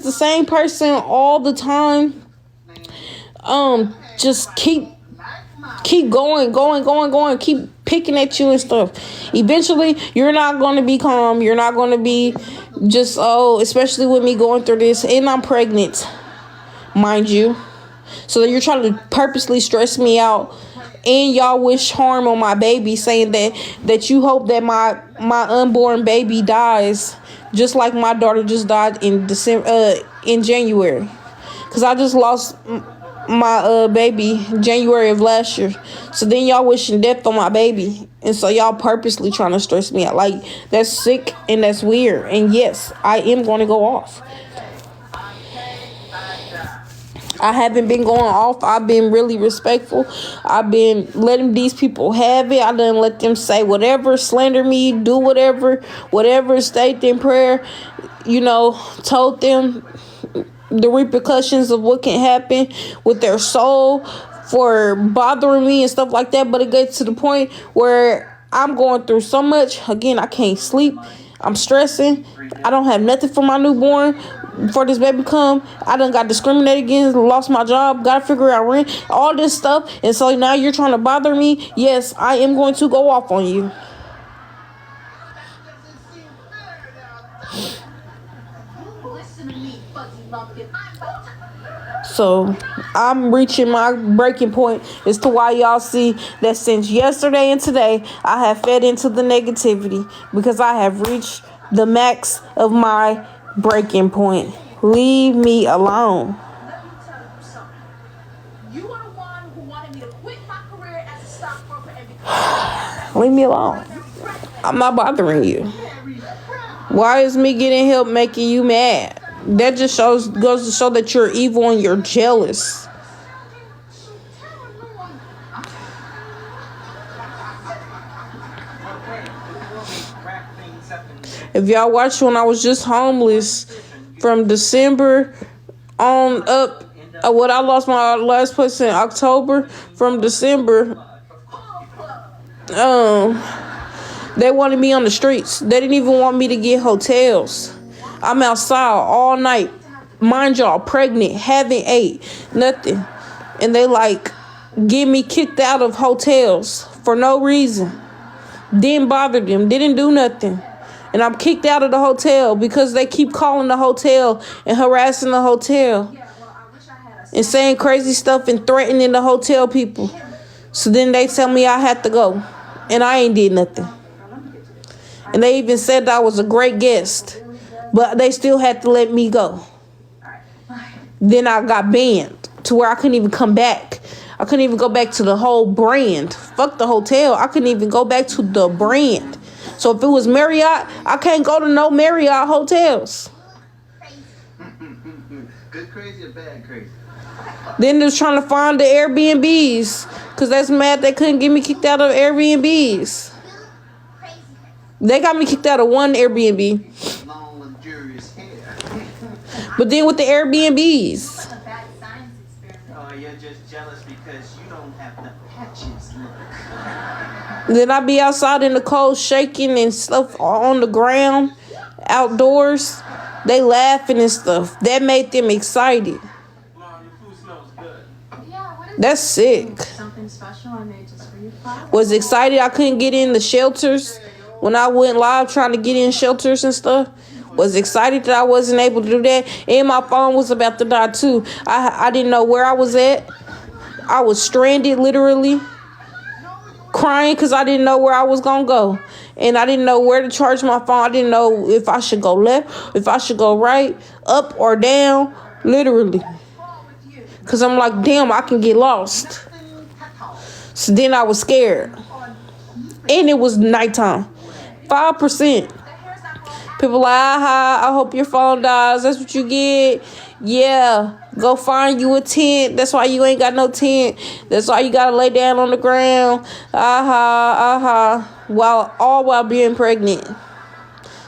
the same person all the time. Just keep going, keep picking at you and stuff. Eventually, you're not going to be calm. You're not going to be just, especially with me going through this, and I'm pregnant, mind you. So you're trying to purposely stress me out, and y'all wish harm on my baby, saying that you hope that my unborn baby dies, just like my daughter just died in January, because I just lost my baby January of last year. So then y'all wishing death on my baby, and so y'all purposely trying to stress me out. Like, that's sick and that's weird. And yes, I am going to go off. I haven't been going off. I've been really respectful. I've been letting these people have it. I didn't let them say whatever, slander me, do whatever, state in prayer, told them the repercussions of what can happen with their soul for bothering me and stuff like that. But it gets to the point where I'm going through so much. Again, I can't sleep. I'm stressing. I don't have nothing for my newborn. Before this baby come, I done got discriminated against, lost my job, gotta figure out rent, all this stuff. And so now you're trying to bother me. Yes, I am going to go off on you. So I'm reaching my breaking point as to why y'all see that since yesterday and today, I have fed into the negativity, because I have reached the max of my breaking point. Leave me alone. Let me tell you something. You are the one who wanted me to quit my career as a stockbroker and Leave me alone. I'm not bothering you. Why is me getting help making you mad? That just goes to show that you're evil and you're jealous. If y'all watched when I was just homeless from December on up, what I lost my last place in October, from December, they wanted me on the streets. They didn't even want me to get hotels. I'm outside all night, mind y'all, pregnant, haven't ate, nothing. And they get me kicked out of hotels for no reason. Didn't bother them, didn't do nothing. And I'm kicked out of the hotel because they keep calling the hotel and harassing the hotel and saying crazy stuff and threatening the hotel people. So then they tell me I have to go, and I ain't did nothing. And they even said that I was a great guest, but they still had to let me go. Then I got banned to where I couldn't even come back. I couldn't even go back to the whole brand. Fuck the hotel. I couldn't even go back to the brand. So if it was Marriott, I can't go to no Marriott hotels. Good crazy or bad crazy? Then they was trying to find the Airbnbs, because that's mad they couldn't get me kicked out of Airbnbs. They got me kicked out of one Airbnb. Long, luxurious hair. But then with the Airbnbs. Oh, you're just jealous because you don't have the patches look. Then I be outside in the cold shaking and stuff on the ground, outdoors. They laughing and stuff. That made them excited. That's sick. something special I made just for you. Was excited I couldn't get in the shelters when I went live trying to get in shelters and stuff. Was excited that I wasn't able to do that. And my phone was about to die too. I didn't know where I was at. I was stranded, literally. Crying because I didn't know where I was going to go. And I didn't know where to charge my phone. I didn't know if I should go left, if I should go right, up or down, literally. Because I'm like, damn, I can get lost. So then I was scared. And it was nighttime. 5%. People like, I hope your phone dies. That's what you get. Yeah. Go find you a tent. That's why you ain't got no tent. That's why you gotta lay down on the ground. While being pregnant.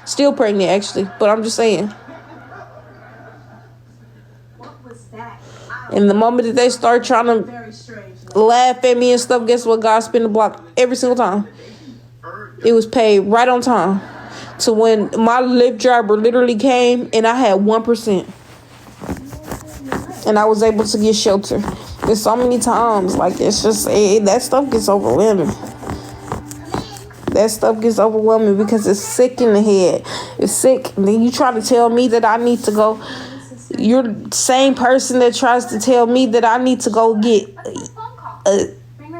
Still pregnant, actually. But I'm just saying. What was that? And the moment that they start trying to laugh at me and stuff, guess what? God spin the block every single time. It was paid right on time. So when my Lyft driver literally came and I had 1%. and I was able to get shelter. There's so many times, like, it's just, that stuff gets overwhelming. That stuff gets overwhelming because it's sick in the head. It's sick. And then you try to tell me that I need to go. You're the same person that tries to tell me that I need to go get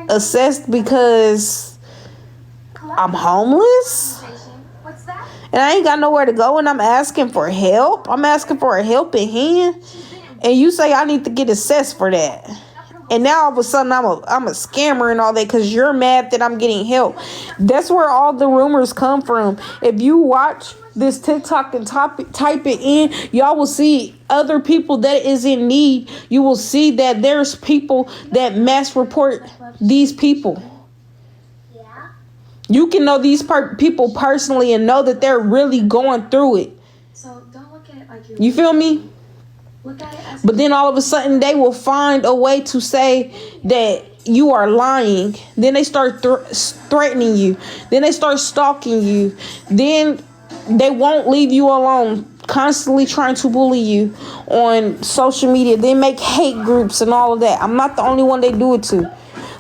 assessed because I'm homeless. And I ain't got nowhere to go, and I'm asking for help. I'm asking for a helping hand. And you say I need to get assessed for that. And now all of a sudden I'm a scammer and all that because you're mad that I'm getting help. That's where all the rumors come from. If you watch this TikTok and type it in, y'all will see other people that is in need. You will see that there's people that mass report these people. You can know these people personally and know that they're really going through it. So don't look at it like you feel me? Look at it as but then all of a sudden they will find a way to say that you are lying. Then they start threatening you. Then they start stalking you. Then they won't leave you alone, constantly trying to bully you on social media. They make hate groups and all of that. I'm not the only one they do it to.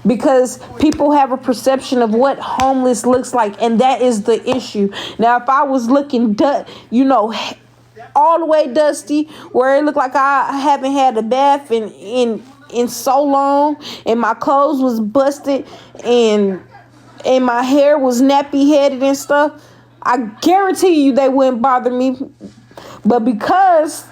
Because people have a perception of what homeless looks like, and that is the issue. Now, if I was looking, all the way dusty, where it looked like I haven't had a bath in so long, and my clothes was busted, and my hair was nappy headed and stuff, I guarantee you they wouldn't bother me. But because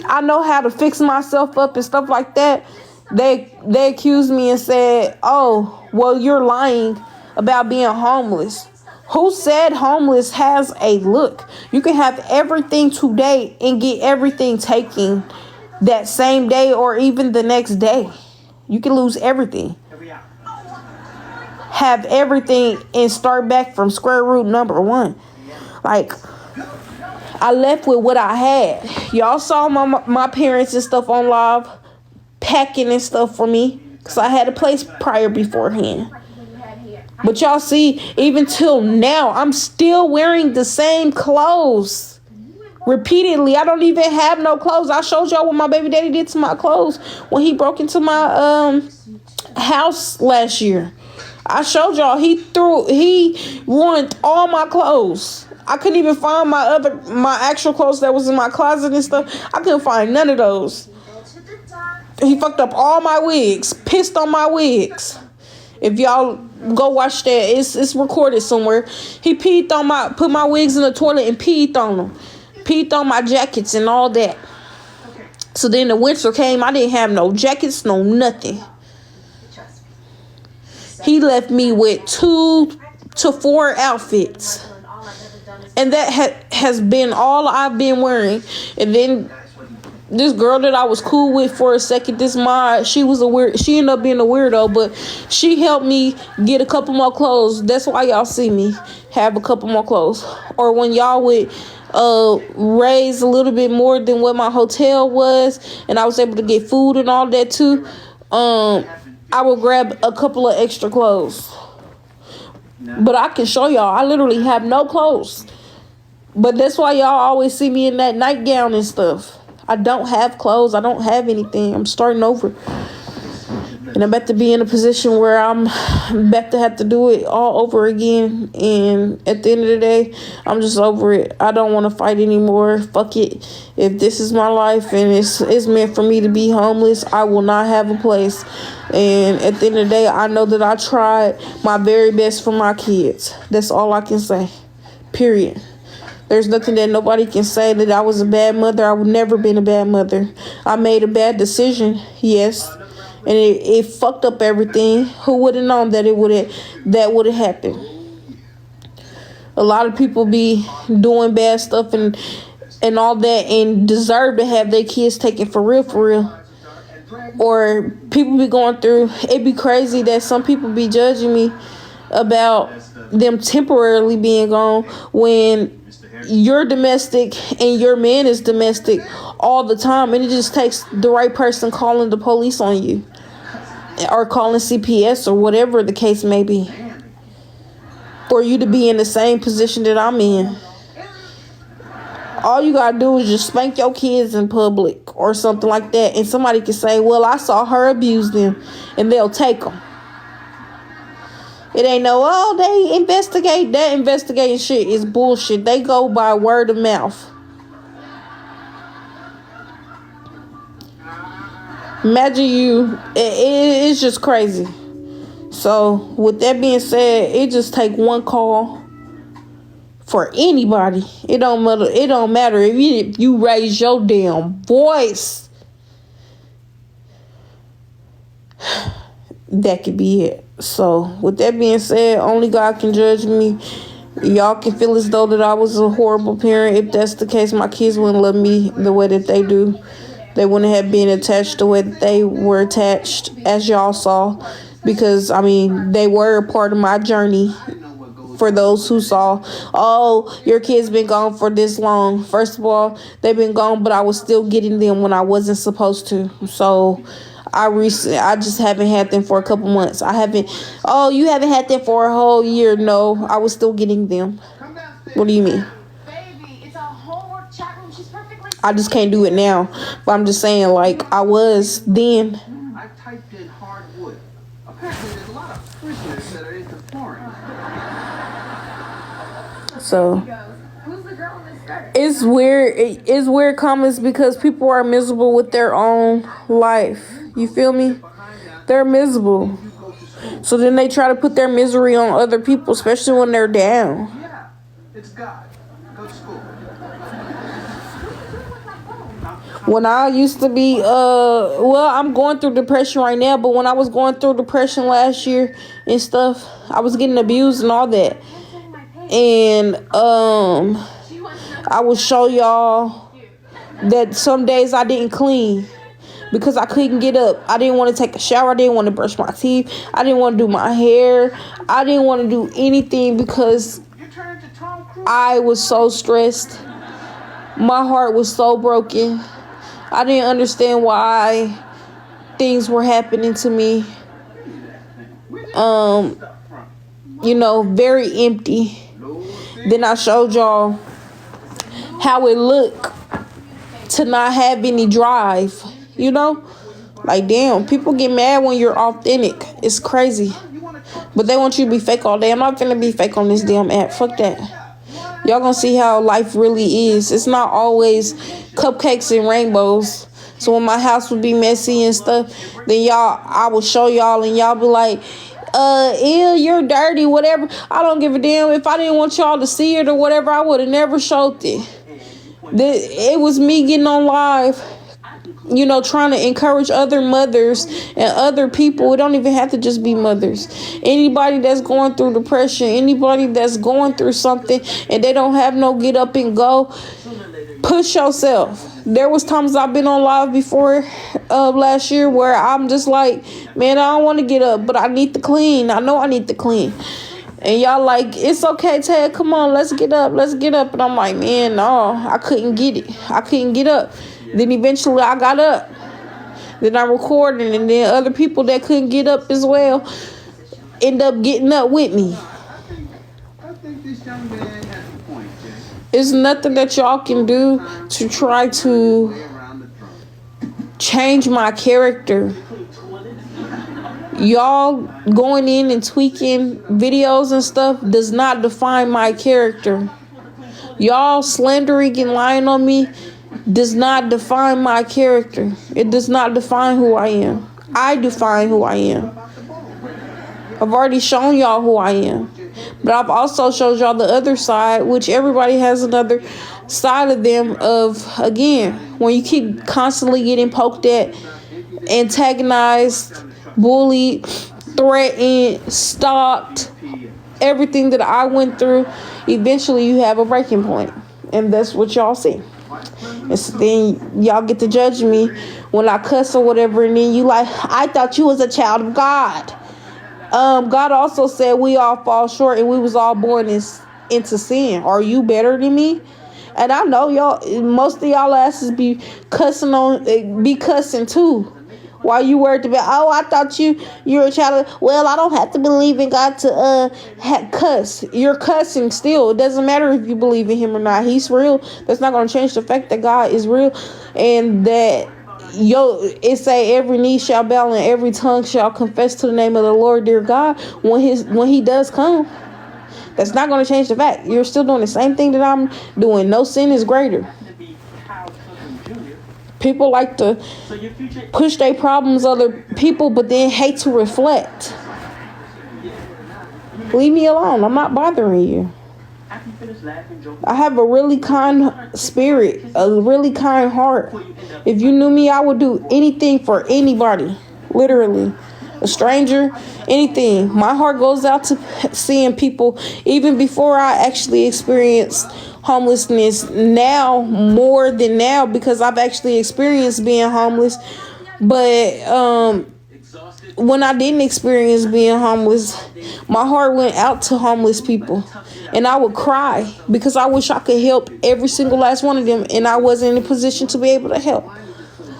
I know how to fix myself up and stuff like that, they accused me and said, oh, well, you're lying about being homeless. Who said homeless has a look? You can have everything today and get everything taken that same day or even the next day. You can lose everything. Have everything and start back from square root number one. Like, I left with what I had. Y'all saw my parents and stuff on live packing and stuff for me because I had a place prior beforehand. But y'all see, even till now, I'm still wearing the same clothes repeatedly. I don't even have no clothes. I showed y'all what my baby daddy did to my clothes when he broke into my house last year. I showed y'all he ruined all my clothes. I couldn't even find my actual clothes that was in my closet and stuff. I couldn't find none of those. He fucked up all my wigs, pissed on my wigs. If y'all go watch that, it's recorded somewhere. He put my wigs in the toilet and peed on them. Peed on my jackets and all that. So then the winter came, I didn't have no jackets, no nothing. He left me with 2 to 4 outfits. And that has been all I've been wearing. And then this girl that I was cool with for a second, she ended up being a weirdo, but she helped me get a couple more clothes. That's why y'all see me have a couple more clothes. Or when y'all would raise a little bit more than what my hotel was, and I was able to get food and all that too, I would grab a couple of extra clothes. But I can show y'all, I literally have no clothes. But that's why y'all always see me in that nightgown and stuff. I don't have clothes. I don't have anything. I'm starting over. And I'm about to be in a position where I'm about to have to do it all over again. And at the end of the day, I'm just over it. I don't want to fight anymore. Fuck it. If this is my life and it's meant for me to be homeless, I will not have a place. And at the end of the day, I know that I tried my very best for my kids. That's all I can say. Period. There's nothing that nobody can say that I was a bad mother. I would never been a bad mother. I made a bad decision, yes. And it fucked up everything. Who would have known that that would have happened? A lot of people be doing bad stuff and all that and deserve to have their kids taken for real. Or people be going through, it be crazy that some people be judging me about them temporarily being gone when you're domestic and your man is domestic all the time, and it just takes the right person calling the police on you or calling CPS or whatever the case may be for you to be in the same position that I'm in. All you gotta do is just spank your kids in public or something like that, and somebody can say, well, I saw her abuse them, and they'll take them. It ain't no, oh, they investigate. That investigating shit is bullshit. They go by word of mouth. Imagine you, it's just crazy. So, with that being said, it just take one call for anybody. It don't matter if you raise your damn voice. That could be it. So, with that being said, only God can judge me. Y'all can feel as though that I was a horrible parent. If that's the case, my kids wouldn't love me the way that they do. They wouldn't have been attached the way that they were attached, as y'all saw. Because, I mean, they were a part of my journey. For those who saw, oh, your kid's been gone for this long. First of all, they've been gone, but I was still getting them when I wasn't supposed to. So, I just haven't had them for a couple months. Oh, you haven't had them for a whole year. No, I was still getting them. What do you mean? Baby, it's a homework chat room. She's perfectly. I just can't do it now. But I'm just saying, like, I was then. I typed in hardwood. Apparently, there's a lot of prisoners that are into flooring. So, Who's the girl in the skirt? it's weird. It's weird comments because people are miserable with their own life. You feel me? They're miserable. So then they try to put their misery on other people, especially when they're down. Yeah, it's God. Go to school. When I used to be, well, I'm going through depression right now, but when I was going through depression last year and stuff, I was getting abused and all that. And, I will show y'all that some days I didn't clean because I couldn't get up. I didn't want to take a shower. I didn't want to brush my teeth. I didn't want to do my hair. I didn't want to do anything because I was so stressed. My heart was so broken. I didn't understand why things were happening to me. Very empty. Then I showed y'all how it looked to not have any drive. Like, damn, people get mad when you're authentic. It's crazy. But they want you to be fake all day. I'm not finna be fake on this damn app. Fuck that. Y'all gonna see how life really is. It's not always cupcakes and rainbows. So when my house would be messy and stuff, then I will show y'all and y'all be like, ew, you're dirty, whatever. I don't give a damn. If I didn't want y'all to see it or whatever, I would have never showed it. It was me getting on live, trying to encourage other mothers and other people. It don't even have to just be mothers. Anybody that's going through depression, anybody that's going through something and they don't have no get up and go, push yourself. There was times I've been on live before last year where I'm just like, man, I don't want to get up, but I need to clean. I know I need to clean. And y'all like, it's okay, Ted, come on, let's get up. And I'm like, man, no, I couldn't get it. I couldn't get up. Then eventually I got up. Then I'm recording, and then other people that couldn't get up as well end up getting up with me. I think this young man has a point, Jay. It's nothing that y'all can do to try to change my character. Y'all going in and tweaking videos and stuff does not define my character. Y'all slandering and lying on me does not define my character. It does not define who I am. I define who I am. I've already shown y'all who I am. But I've also showed y'all the other side, which everybody has another side of them of, again, when you keep constantly getting poked at, antagonized, bullied, threatened, stalked, everything that I went through, eventually you have a breaking point. And that's what y'all see. And so then y'all get to judge me when I cuss or whatever, and then you like, I thought you was a child of God. God also said we all fall short and we was all born into sin. Are you better than me? And I know y'all, most of y'all asses be cussing too. Why you worried about? Oh, I thought you're a child. Well, I don't have to believe in God to cuss. You're cussing still. It doesn't matter if you believe in Him or not. He's real. That's not going to change the fact that God is real, and that it say every knee shall bow and every tongue shall confess to the name of the Lord, dear God. When He does come, that's not going to change the fact. You're still doing the same thing that I'm doing. No sin is greater. People like to push their problems on other people, but then hate to reflect. Leave me alone. I'm not bothering you. I have a really kind spirit, a really kind heart. If you knew me, I would do anything for anybody. Literally. A stranger, anything. My heart goes out to seeing people, even before I actually experienced homelessness. Now, more than now, because I've actually experienced being homeless. But when I didn't experience being homeless, my heart went out to homeless people. And I would cry because I wish I could help every single last one of them. And I wasn't in a position to be able to help.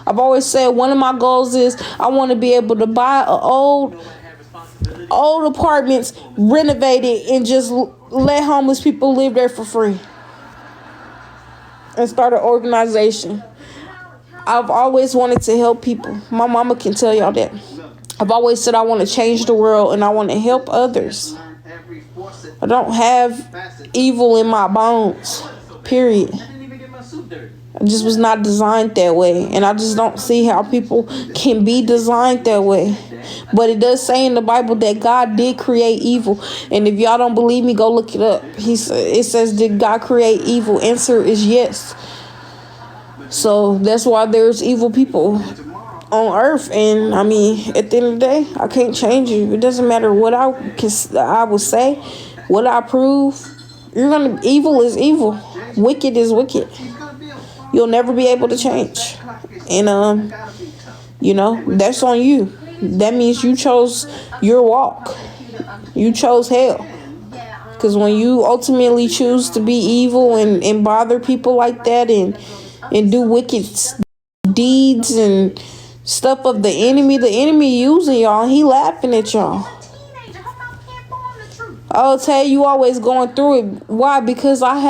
I've always said one of my goals is I want to be able to buy old apartments, renovate it, and just let homeless people live there for free. And start an organization. I've always wanted to help people. My mama can tell y'all that. I've always said I want to change the world and I want to help others. I don't have evil in my bones. Period. I just was not designed that way. And I just don't see how people can be designed that way. But it does say in the Bible that God did create evil. And if y'all don't believe me, go look it up. It says, did God create evil? Answer is yes. So that's why there's evil people on earth. And I mean, at the end of the day, I can't change you. It doesn't matter what I would say, what I prove. Evil is evil. Wicked is wicked. You'll never be able to change. And that's on you. That means you chose your walk. You chose hell. Because when you ultimately choose to be evil and bother people like that and do wicked deeds and stuff of the enemy using y'all, he laughing at y'all. I'll tell you always going through it. Why? Because I have